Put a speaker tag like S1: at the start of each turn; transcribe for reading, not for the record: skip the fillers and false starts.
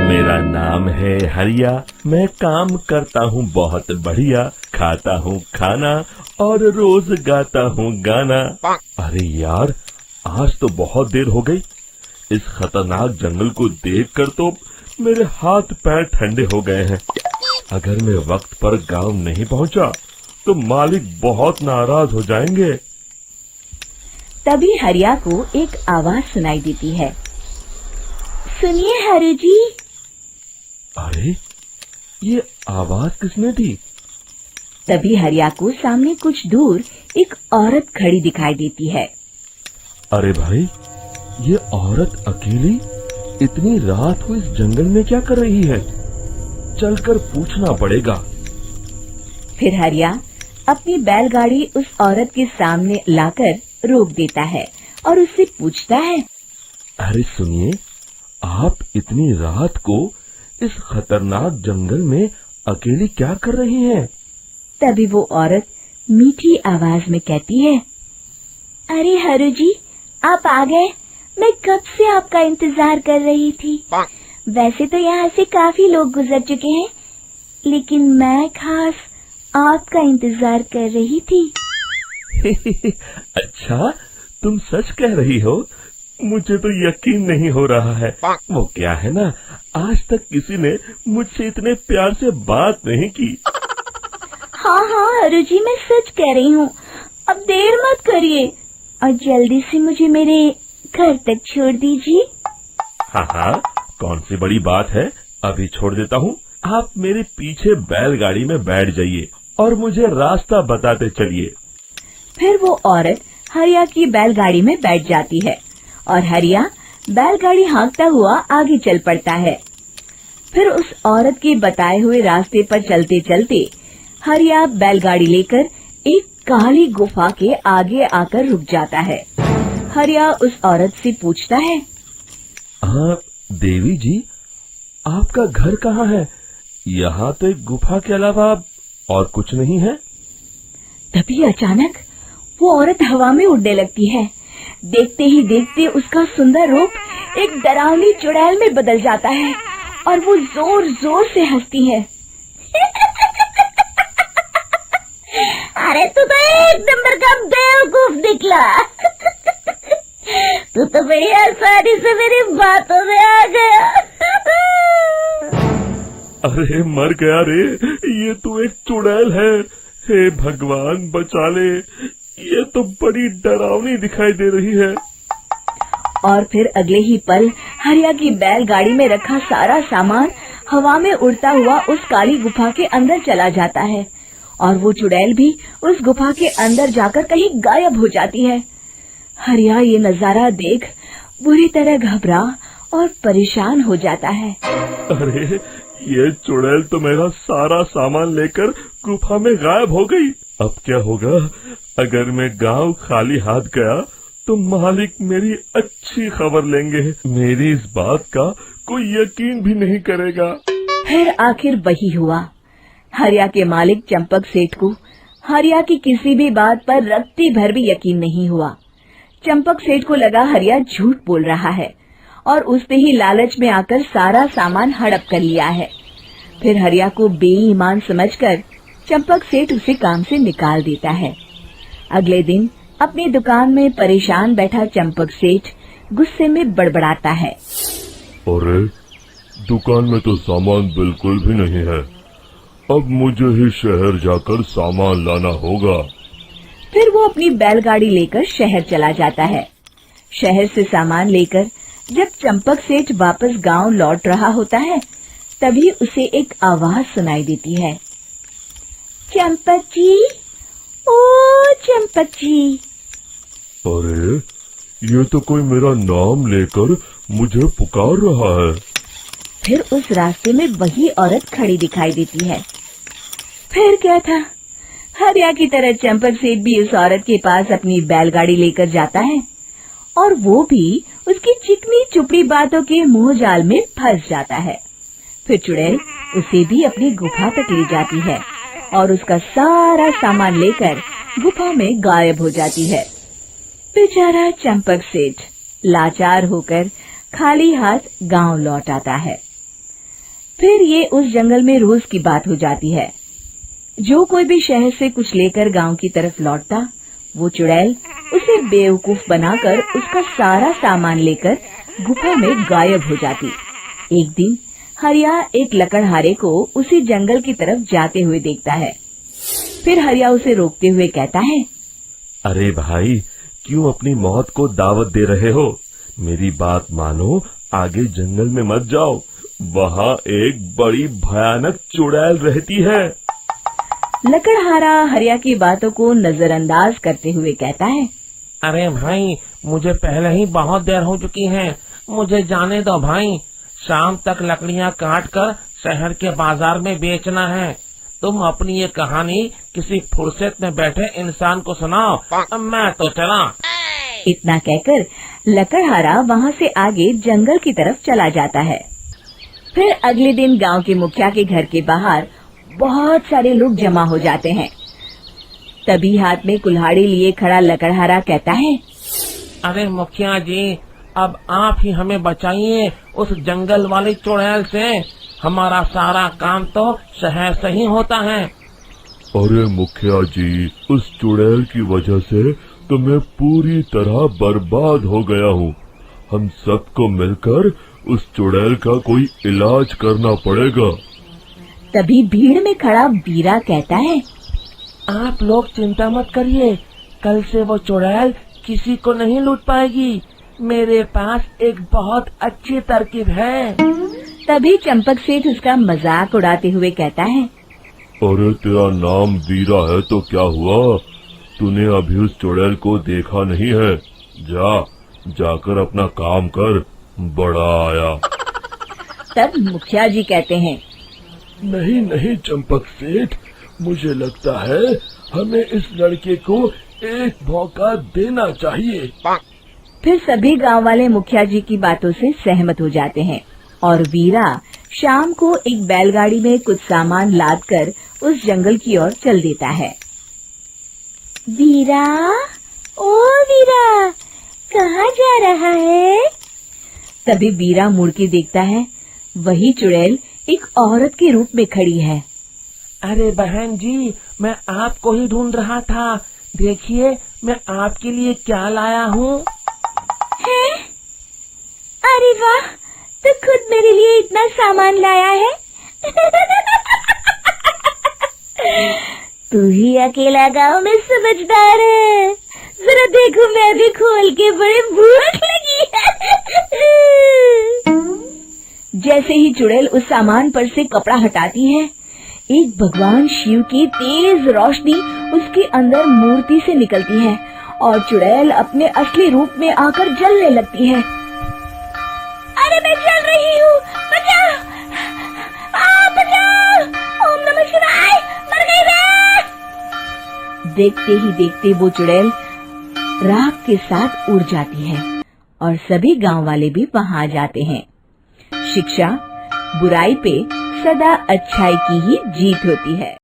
S1: मेरा नाम है हरिया, मैं काम करता हूँ बहुत बढ़िया, खाता हूँ खाना और रोज गाता हूँ गाना। अरे यार, आज तो बहुत देर हो गई। इस खतरनाक जंगल को देखकर तो मेरे हाथ पैर ठंडे हो गए हैं। अगर मैं वक्त पर गांव नहीं पहुंचा तो मालिक बहुत नाराज हो जाएंगे।
S2: तभी हरिया को एक आवाज सुनाई देती है। सुनिए हरु जी।
S1: अरे, ये आवाज किसने दी?
S2: तभी हरिया को सामने कुछ दूर एक औरत खड़ी दिखाई देती है।
S1: अरे भाई, ये औरत अकेली इतनी रात को इस जंगल में क्या कर रही है? चलकर पूछना पड़ेगा।
S2: फिर हरिया अपनी बैलगाड़ी उस औरत के सामने लाकर रोक देता है और उससे पूछता है।
S1: अरे सुनिए, आप इतनी रात को इस खतरनाक जंगल में अकेली क्या कर रही हैं?
S2: तभी वो औरत मीठी आवाज में कहती है। अरे हरु जी, आप आ गए। मैं कब से आपका इंतजार कर रही थी। वैसे तो यहाँ से काफी लोग गुजर चुके हैं, लेकिन मैं खास आपका इंतजार कर रही थी।
S1: अच्छा, तुम सच कह रही हो? मुझे तो यकीन नहीं हो रहा है। वो क्या है ना, आज तक किसी ने मुझसे इतने प्यार से बात नहीं की।
S2: हाँ हाँ हरु जी, मैं सच कह रही हूँ। अब देर मत करिए और जल्दी से मुझे मेरे घर तक छोड़ दीजिए।
S1: हाँ हाँ, कौन सी बड़ी बात है, अभी छोड़ देता हूँ। आप मेरे पीछे बैलगाड़ी में बैठ जाइए और मुझे रास्ता बताते चलिए।
S2: फिर वो औरत हरिया की बैलगाड़ी में बैठ जाती है और हरिया बैलगाड़ी हाँकता हुआ आगे चल पड़ता है। फिर उस औरत के बताए हुए रास्ते पर चलते चलते हरिया बैलगाड़ी लेकर एक काली गुफा के आगे आकर रुक जाता है। हरिया उस औरत से पूछता है।
S1: हाँ देवी जी, आपका घर कहाँ है? यहाँ तो एक गुफा के अलावा और कुछ नहीं है।
S2: तभी अचानक वो औरत हवा में उड़ने लगती है। देखते ही देखते उसका सुंदर रूप एक डरावनी चुड़ैल में बदल जाता है और वो जोर जोर से हंसती है। अरे तू तो एक नंबर का बेवकूफ निकला। तू तो बड़ी आसानी से मेरी बातों में आ गया।
S1: अरे मर गया रे, ये तो एक चुड़ैल है। हे भगवान बचा ले, ये तो बड़ी डरावनी दिखाई दे रही है।
S2: और फिर अगले ही पल हरिया की बैलगाड़ी में रखा सारा सामान हवा में उड़ता हुआ उस काली गुफा के अंदर चला जाता है और वो चुड़ैल भी उस गुफा के अंदर जाकर कहीं गायब हो जाती है। हरिया ये नजारा देख बुरी तरह घबरा और परेशान हो जाता है।
S1: अरे, ये चुड़ैल तो मेरा सारा सामान लेकर गुफा में गायब हो गई। अब क्या होगा? अगर मैं गांव खाली हाथ गया तो मालिक मेरी अच्छी खबर लेंगे। मेरी इस बात का कोई यकीन भी नहीं करेगा।
S2: फिर आखिर वही हुआ। हरिया के मालिक चंपक सेठ को हरिया की किसी भी बात पर रत्ती भर भी यकीन नहीं हुआ। चंपक सेठ को लगा हरिया झूठ बोल रहा है और उसने ही लालच में आकर सारा सामान हड़प कर लिया है। फिर हरिया को बेईमान समझकर चंपक सेठ उसे काम से निकाल देता है। अगले दिन अपनी दुकान में परेशान बैठा चंपक सेठ गुस्से में बड़बड़ाता है।
S1: अरे, दुकान में तो सामान बिल्कुल भी नहीं है। अब मुझे ही शहर जाकर सामान लाना होगा।
S2: फिर वो अपनी बैलगाड़ी लेकर शहर चला जाता है। शहर से सामान लेकर जब चंपक सेठ वापस गांव लौट रहा होता है, तभी उसे एक आवाज सुनाई देती है। चंपक जी, ओ चंपक जी।
S1: अरे, ये तो कोई मेरा नाम लेकर मुझे पुकार रहा है।
S2: फिर उस रास्ते में वही औरत खड़ी दिखाई देती है। फिर क्या था, हरिया की तरह चंपक सेठ भी उस औरत के पास अपनी बैलगाड़ी लेकर जाता है और वो भी उसकी चिकनी चुपड़ी बातों के मुंह जाल में फंस जाता है। फिर चुड़ैल उसे भी अपनी गुफा तक ले जाती है और उसका सारा सामान लेकर गुफा में गायब हो जाती है। बेचारा चंपक सेठ लाचार होकर खाली हाथ गांव लौट आता है। फिर ये उस जंगल में रोज की बात हो जाती है। जो कोई भी शहर से कुछ लेकर गांव की तरफ लौटता, वो चुड़ैल उसे बेवकूफ बनाकर उसका सारा सामान लेकर गुफा में गायब हो जाती। एक दिन हरिया एक लकड़हारे को उसी जंगल की तरफ जाते हुए देखता है। फिर हरिया उसे रोकते हुए कहता है,
S1: अरे भाई, क्यों अपनी मौत को दावत दे रहे हो? मेरी बात मानो, आगे जंगल में मत जाओ, वहाँ एक बड़ी भयानक चुड़ैल रहती है।
S2: लकड़हारा हरिया की बातों को नजरअंदाज करते हुए कहता है,
S3: अरे भाई, मुझे पहले ही बहुत देर हो चुकी है, मुझे जाने दो भाई। शाम तक लकड़ियाँ काट कर शहर के बाजार में बेचना है। तुम अपनी ये कहानी किसी फुर्सत में बैठे इंसान को सुनाओ, मैं तो चला।
S2: इतना कहकर लकड़हारा वहाँ से आगे जंगल की तरफ चला जाता है। फिर अगले दिन गांव के मुखिया के घर के बाहर बहुत सारे लोग जमा हो जाते हैं। तभी हाथ में कुल्हाड़ी लिए खड़ा लकड़हारा कहता है,
S3: अरे मुखिया जी, अब आप ही हमें बचाइए उस जंगल वाली चुड़ैल से। हमारा सारा काम तो शहर से ही होता है।
S1: अरे मुखिया जी, उस चुड़ैल की वजह से तो मैं पूरी तरह बर्बाद हो गया हूँ। हम सबको मिलकर उस चुड़ैल का कोई इलाज करना पड़ेगा।
S2: तभी भीड़ में खड़ा वीरा कहता है,
S3: आप लोग चिंता मत करिए, कल से वो चुड़ैल किसी को नहीं लूट पाएगी। मेरे पास एक बहुत अच्छी तरकीब है।
S2: तभी चंपक सेठ उसका मजाक उड़ाते हुए कहता है,
S1: अरे तेरा नाम वीरा है तो क्या हुआ? तूने अभी उस चुड़ैल को देखा नहीं है? जाकर अपना काम कर, बड़ा आया।
S2: तब मुखिया जी कहते हैं,
S1: नहीं नहीं चंपक सेठ, मुझे लगता है हमें इस लड़के को एक मौका देना चाहिए।
S2: फिर सभी गांव वाले मुखिया जी की बातों से सहमत हो जाते हैं और वीरा शाम को एक बैलगाड़ी में कुछ सामान लादकर उस जंगल की ओर चल देता है। वीरा, ओ वीरा, कहाँ जा रहा है? तभी वीरा मुड़ के देखता है, वही चुड़ैल एक औरत के रूप में खड़ी है।
S3: अरे बहन जी, मैं आपको ही ढूंढ रहा था। देखिए, मैं आपके लिए क्या लाया हूँ।
S2: अरे वाह, तो खुद मेरे लिए इतना सामान लाया है। तू ही अकेला गांव में समझदार है। जरा देखो, मैं भी खोल के, बड़े भूख लगी है। जैसे ही चुड़ैल उस सामान पर से कपड़ा हटाती है, एक भगवान शिव की तेज रोशनी उसके अंदर मूर्ति से निकलती है और चुड़ैल अपने असली रूप में आकर जलने लगती है। अरे मैं जल रही हूँ, बचाओ! बचाओ! ओम नमः शिवाय, मर गई मैं! देखते ही देखते वो चुड़ैल राख के साथ उड़ जाती है और सभी गांव वाले भी वहां आ जाते हैं। शिक्षा बुराई पे सदा अच्छाई की ही जीत होती है।